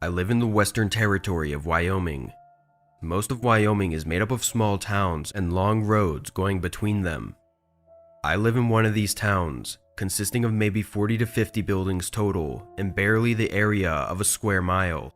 I live in the western territory of Wyoming. Most of Wyoming is made up of small towns and long roads going between them. I live in one of these towns, consisting of maybe 40 to 50 buildings total and barely the area of a square mile.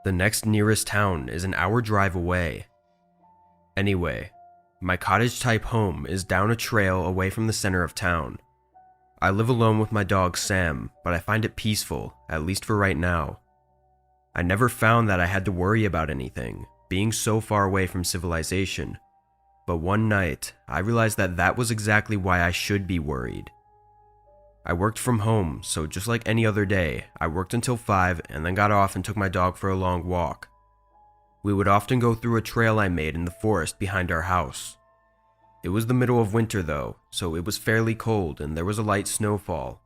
The next nearest town is an hour drive away. Anyway, my cottage-type home is down a trail away from the center of town. I live alone with my dog Sam, but I find it peaceful, at least for right now. I never found that I had to worry about anything, being so far away from civilization. But one night, I realized that that was exactly why I should be worried. I worked from home, so just like any other day, I worked until 5 and then got off and took my dog for a long walk. We would often go through a trail I made in the forest behind our house. It was the middle of winter though, so it was fairly cold and there was a light snowfall.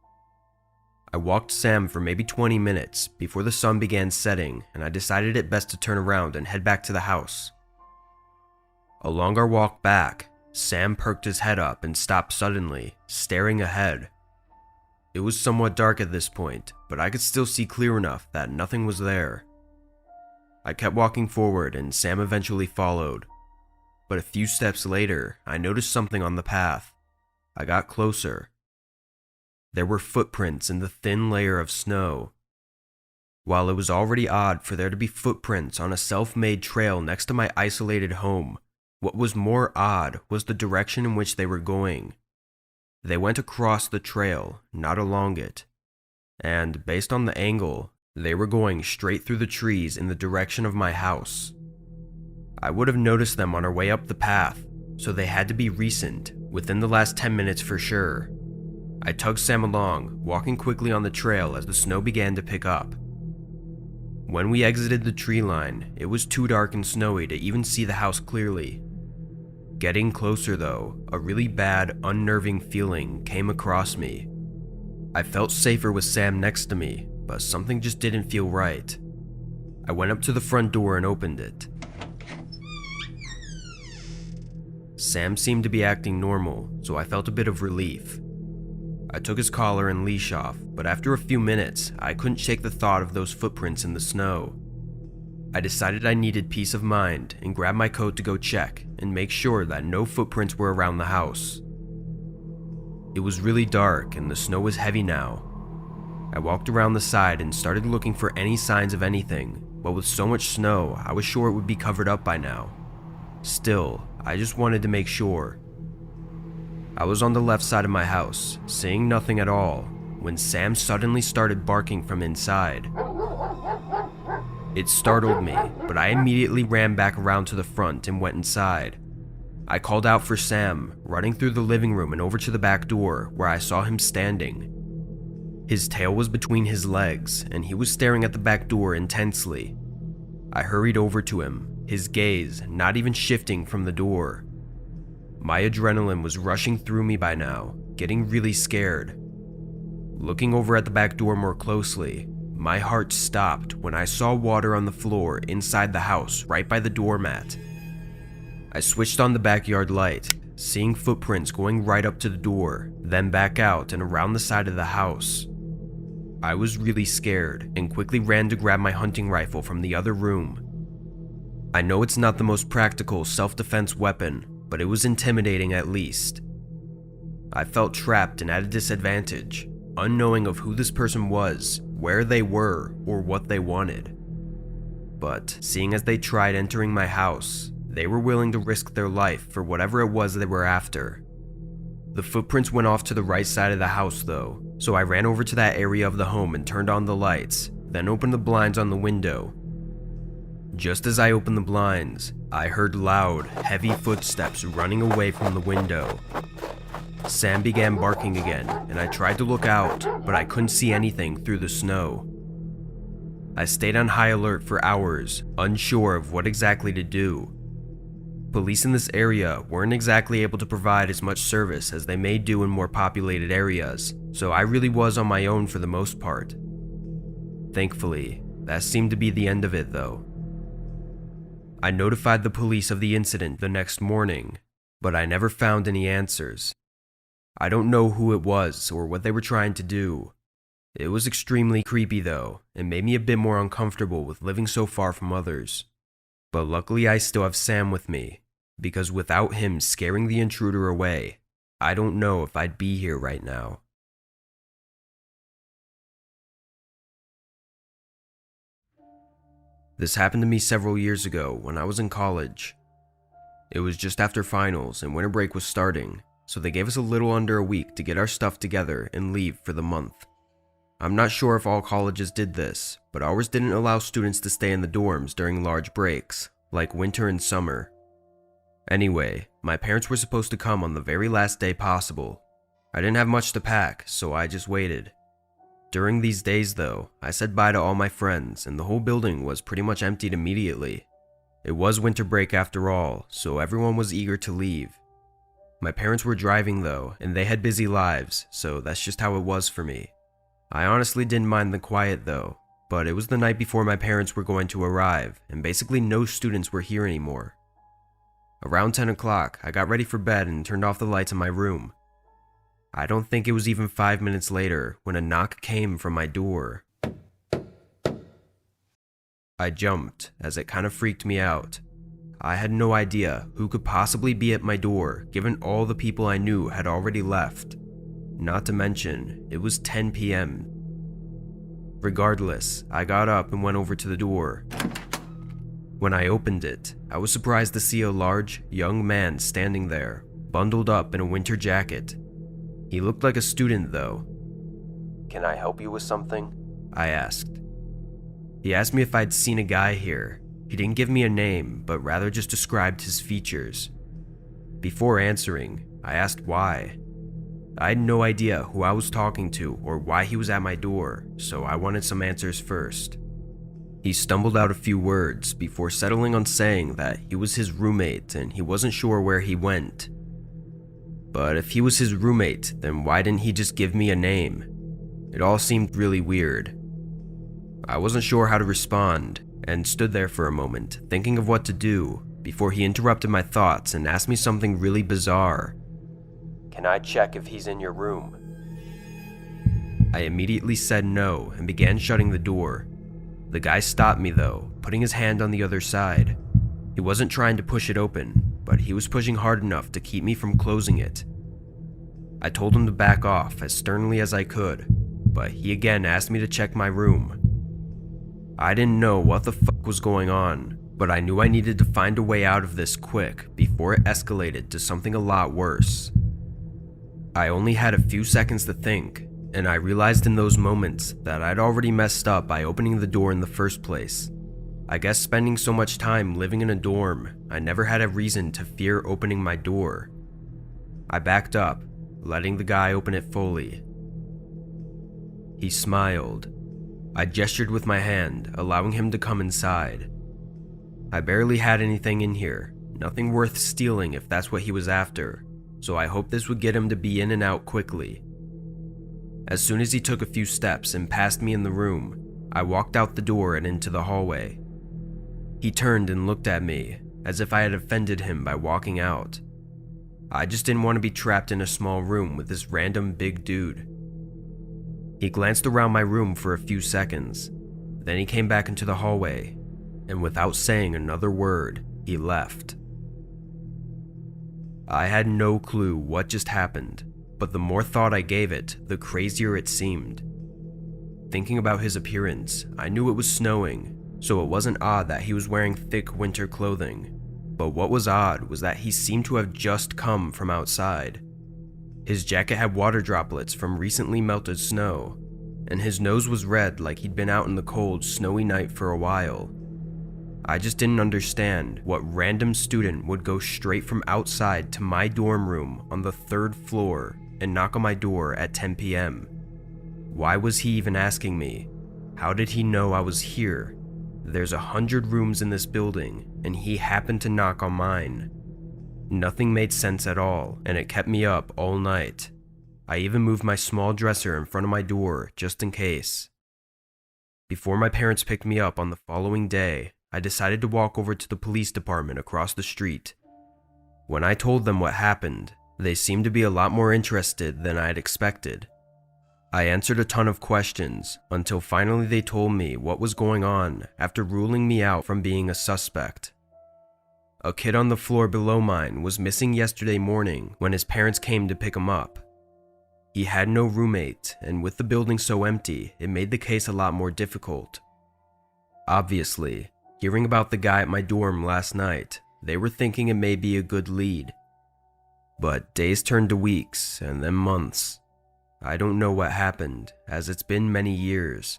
I walked Sam for maybe 20 minutes before the sun began setting, and I decided it best to turn around and head back to the house. Along our walk back, Sam perked his head up and stopped suddenly, staring ahead. It was somewhat dark at this point, but I could still see clear enough that nothing was there. I kept walking forward and Sam eventually followed. But a few steps later, I noticed something on the path. I got closer. There were footprints in the thin layer of snow. While it was already odd for there to be footprints on a self-made trail next to my isolated home, what was more odd was the direction in which they were going. They went across the trail, not along it. And based on the angle, they were going straight through the trees in the direction of my house. I would have noticed them on our way up the path, so they had to be recent, within the last 10 minutes for sure. I tugged Sam along, walking quickly on the trail as the snow began to pick up. When we exited the tree line, it was too dark and snowy to even see the house clearly. Getting closer though, a really bad, unnerving feeling came across me. I felt safer with Sam next to me, but something just didn't feel right. I went up to the front door and opened it. Sam seemed to be acting normal, so I felt a bit of relief. I took his collar and leash off, but after a few minutes, I couldn't shake the thought of those footprints in the snow. I decided I needed peace of mind and grabbed my coat to go check and make sure that no footprints were around the house. It was really dark and the snow was heavy now. I walked around the side and started looking for any signs of anything, but with so much snow, I was sure it would be covered up by now. Still, I just wanted to make sure. I was on the left side of my house, seeing nothing at all, when Sam suddenly started barking from inside. It startled me, but I immediately ran back around to the front and went inside. I called out for Sam, running through the living room and over to the back door, where I saw him standing. His tail was between his legs, and he was staring at the back door intensely. I hurried over to him, his gaze not even shifting from the door. My adrenaline was rushing through me by now, getting really scared. Looking over at the back door more closely, my heart stopped when I saw water on the floor inside the house right by the doormat. I switched on the backyard light, seeing footprints going right up to the door, then back out and around the side of the house. I was really scared and quickly ran to grab my hunting rifle from the other room. I know it's not the most practical self-defense weapon, but it was intimidating at least. I felt trapped and at a disadvantage, unknowing of who this person was, where they were, or what they wanted. But seeing as they tried entering my house, they were willing to risk their life for whatever it was they were after. The footprints went off to the right side of the house though, so I ran over to that area of the home and turned on the lights, then opened the blinds on the window. Just as I opened the blinds, I heard loud, heavy footsteps running away from the window. Sam began barking again, and I tried to look out, but I couldn't see anything through the snow. I stayed on high alert for hours, unsure of what exactly to do. Police in this area weren't exactly able to provide as much service as they may do in more populated areas, so I really was on my own for the most part. Thankfully, that seemed to be the end of it though. I notified the police of the incident the next morning, but I never found any answers. I don't know who it was or what they were trying to do. It was extremely creepy though, and made me a bit more uncomfortable with living so far from others. But luckily I still have Sam with me, because without him scaring the intruder away, I don't know if I'd be here right now. This happened to me several years ago when I was in college. It was just after finals and winter break was starting, so they gave us a little under a week to get our stuff together and leave for the month. I'm not sure if all colleges did this, but ours didn't allow students to stay in the dorms during large breaks, like winter and summer. Anyway, my parents were supposed to come on the very last day possible. I didn't have much to pack, so I just waited. During these days though, I said bye to all my friends and the whole building was pretty much emptied immediately. It was winter break after all, so everyone was eager to leave. My parents were driving though, and they had busy lives, so that's just how it was for me. I honestly didn't mind the quiet though, but it was the night before my parents were going to arrive, and basically no students were here anymore. Around 10 o'clock, I got ready for bed and turned off the lights in my room. I don't think it was even 5 minutes later when a knock came from my door. I jumped, as it kind of freaked me out. I had no idea who could possibly be at my door, given all the people I knew had already left. Not to mention, it was 10 p.m. Regardless, I got up and went over to the door. When I opened it, I was surprised to see a large, young man standing there, bundled up in a winter jacket. He looked like a student though. "Can I help you with something?" I asked. He asked me if I'd seen a guy here. He didn't give me a name, but rather just described his features. Before answering, I asked why. I had no idea who I was talking to or why he was at my door, so I wanted some answers first. He stumbled out a few words before settling on saying that he was his roommate and he wasn't sure where he went. But if he was his roommate, then why didn't he just give me a name? It all seemed really weird. I wasn't sure how to respond, and stood there for a moment, thinking of what to do, before he interrupted my thoughts and asked me something really bizarre. "Can I check if he's in your room?" I immediately said no and began shutting the door. The guy stopped me though, putting his hand on the other side. He wasn't trying to push it open, but he was pushing hard enough to keep me from closing it. I told him to back off as sternly as I could, but he again asked me to check my room. I didn't know what the fuck was going on, but I knew I needed to find a way out of this quick before it escalated to something a lot worse. I only had a few seconds to think, and I realized in those moments that I'd already messed up by opening the door in the first place. I guess spending so much time living in a dorm, I never had a reason to fear opening my door. I backed up, letting the guy open it fully. He smiled. I gestured with my hand, allowing him to come inside. I barely had anything in here, nothing worth stealing if that's what he was after, so I hoped this would get him to be in and out quickly. As soon as he took a few steps and passed me in the room, I walked out the door and into the hallway. He turned and looked at me, as if I had offended him by walking out. I just didn't want to be trapped in a small room with this random big dude. He glanced around my room for a few seconds, then he came back into the hallway, and without saying another word, he left. I had no clue what just happened, but the more thought I gave it, the crazier it seemed. Thinking about his appearance, I knew it was snowing, so it wasn't odd that he was wearing thick winter clothing. But what was odd was that he seemed to have just come from outside. His jacket had water droplets from recently melted snow, and his nose was red like he'd been out in the cold, snowy night for a while. I just didn't understand what random student would go straight from outside to my dorm room on the 3rd floor and knock on my door at 10 p.m. Why was he even asking me? How did he know I was here? There's 100 rooms in this building, and he happened to knock on mine. Nothing made sense at all, and it kept me up all night. I even moved my small dresser in front of my door, just in case. Before my parents picked me up on the following day, I decided to walk over to the police department across the street. When I told them what happened, they seemed to be a lot more interested than I had expected. I answered a ton of questions until finally they told me what was going on after ruling me out from being a suspect. A kid on the floor below mine was missing yesterday morning when his parents came to pick him up. He had no roommate, and with the building so empty, it made the case a lot more difficult. Obviously, hearing about the guy at my dorm last night, they were thinking it may be a good lead. But days turned to weeks and then months. I don't know what happened, as it's been many years.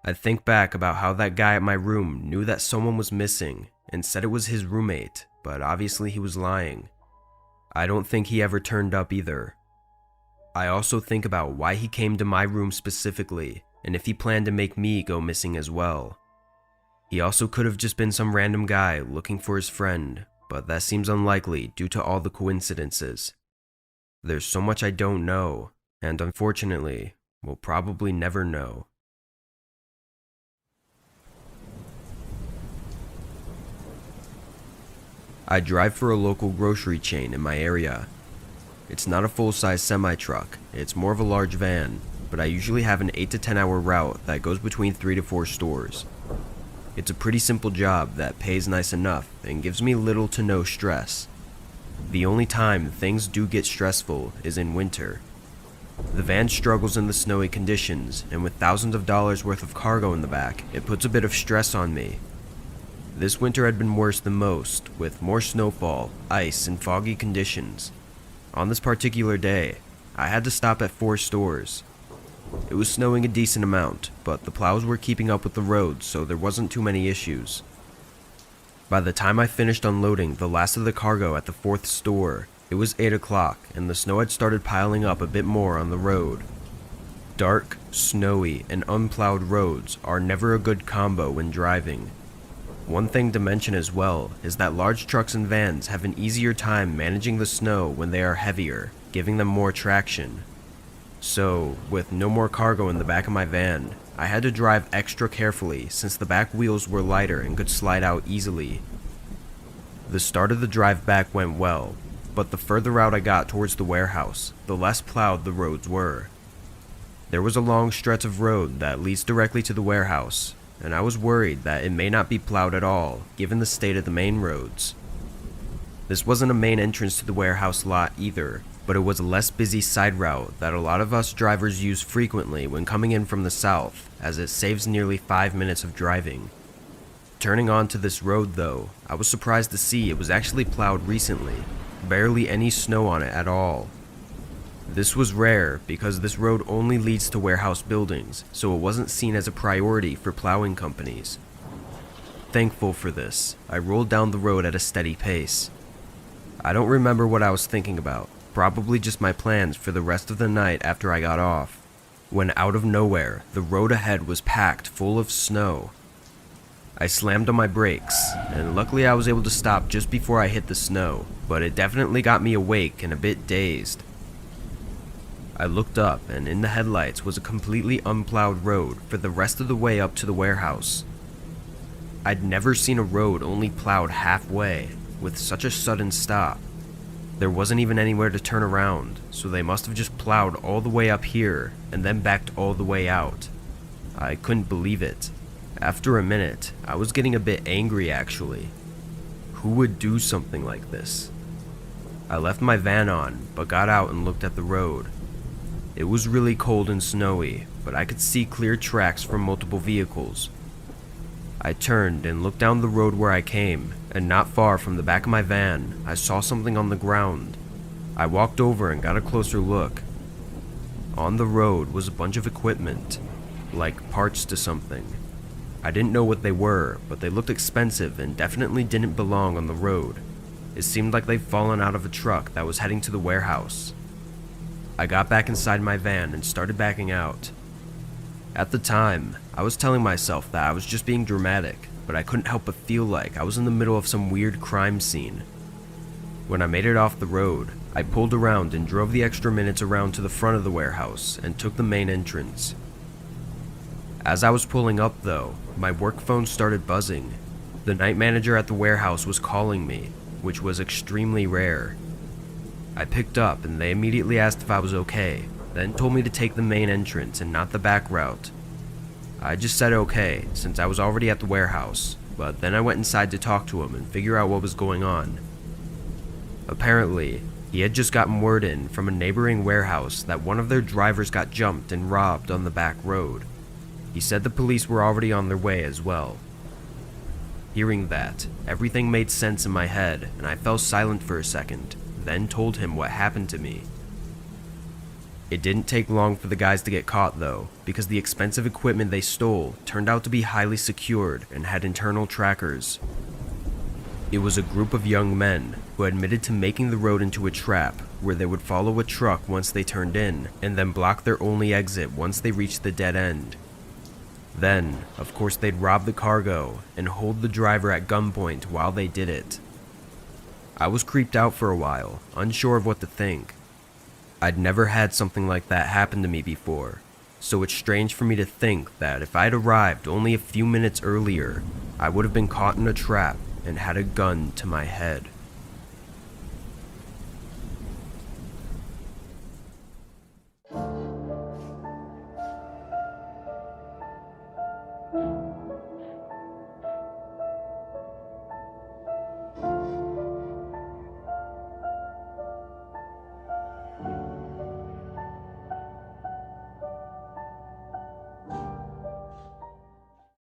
I think back about how that guy at my room knew that someone was missing and said it was his roommate, but obviously he was lying. I don't think he ever turned up either. I also think about why he came to my room specifically, and if he planned to make me go missing as well. He also could have just been some random guy looking for his friend, but that seems unlikely due to all the coincidences. There's so much I don't know, and unfortunately, we'll probably never know. I drive for a local grocery chain in my area. It's not a full-size semi-truck, it's more of a large van, but I usually have an 8 to 10 hour route that goes between 3 to 4 stores. It's a pretty simple job that pays nice enough and gives me little to no stress. The only time things do get stressful is in winter. The van struggles in the snowy conditions, and with thousands of dollars worth of cargo in the back, it puts a bit of stress on me. This winter had been worse than most, with more snowfall, ice, and foggy conditions. On this particular day, I had to stop at 4 stores. It was snowing a decent amount, but the plows were keeping up with the roads, so there wasn't too many issues. By the time I finished unloading the last of the cargo at the 4th store, it was 8 o'clock, and the snow had started piling up a bit more on the road. Dark, snowy, and unplowed roads are never a good combo when driving. One thing to mention as well is that large trucks and vans have an easier time managing the snow when they are heavier, giving them more traction. So, with no more cargo in the back of my van, I had to drive extra carefully since the back wheels were lighter and could slide out easily. The start of the drive back went well, but the further out I got towards the warehouse, the less plowed the roads were. There was a long stretch of road that leads directly to the warehouse, and I was worried that it may not be plowed at all, given the state of the main roads. This wasn't a main entrance to the warehouse lot either, but it was a less busy side route that a lot of us drivers use frequently when coming in from the south, as it saves nearly 5 minutes of driving. Turning onto this road though, I was surprised to see it was actually plowed recently, barely any snow on it at all. This was rare because this road only leads to warehouse buildings, so it wasn't seen as a priority for plowing companies. Thankful for this, I rolled down the road at a steady pace. I don't remember what I was thinking about, probably just my plans for the rest of the night after I got off, when out of nowhere, the road ahead was packed full of snow. I slammed on my brakes, and luckily I was able to stop just before I hit the snow, but it definitely got me awake and a bit dazed. I looked up, and in the headlights was a completely unplowed road for the rest of the way up to the warehouse. I'd never seen a road only plowed halfway, with such a sudden stop. There wasn't even anywhere to turn around, so they must have just plowed all the way up here, and then backed all the way out. I couldn't believe it. After a minute, I was getting a bit angry actually. Who would do something like this? I left my van on, but got out and looked at the road. It was really cold and snowy, but I could see clear tracks from multiple vehicles. I turned and looked down the road where I came, and not far from the back of my van, I saw something on the ground. I walked over and got a closer look. On the road was a bunch of equipment, like parts to something. I didn't know what they were, but they looked expensive and definitely didn't belong on the road. It seemed like they'd fallen out of a truck that was heading to the warehouse. I got back inside my van and started backing out. At the time, I was telling myself that I was just being dramatic, but I couldn't help but feel like I was in the middle of some weird crime scene. When I made it off the road, I pulled around and drove the extra minutes around to the front of the warehouse and took the main entrance. As I was pulling up though, my work phone started buzzing. The night manager at the warehouse was calling me, which was extremely rare. I picked up and they immediately asked if I was okay, then told me to take the main entrance and not the back route. I just said okay, since I was already at the warehouse, but then I went inside to talk to him and figure out what was going on. Apparently, he had just gotten word in from a neighboring warehouse that one of their drivers got jumped and robbed on the back road. He said the police were already on their way as well. Hearing that, everything made sense in my head, and I fell silent for a second, then told him what happened to me. It didn't take long for the guys to get caught though, because the expensive equipment they stole turned out to be highly secured and had internal trackers. It was a group of young men who admitted to making the road into a trap where they would follow a truck once they turned in and then block their only exit once they reached the dead end. Then, of course, they'd rob the cargo and hold the driver at gunpoint while they did it. I was creeped out for a while, unsure of what to think. I'd never had something like that happen to me before, so it's strange for me to think that if I'd arrived only a few minutes earlier, I would have been caught in a trap and had a gun to my head.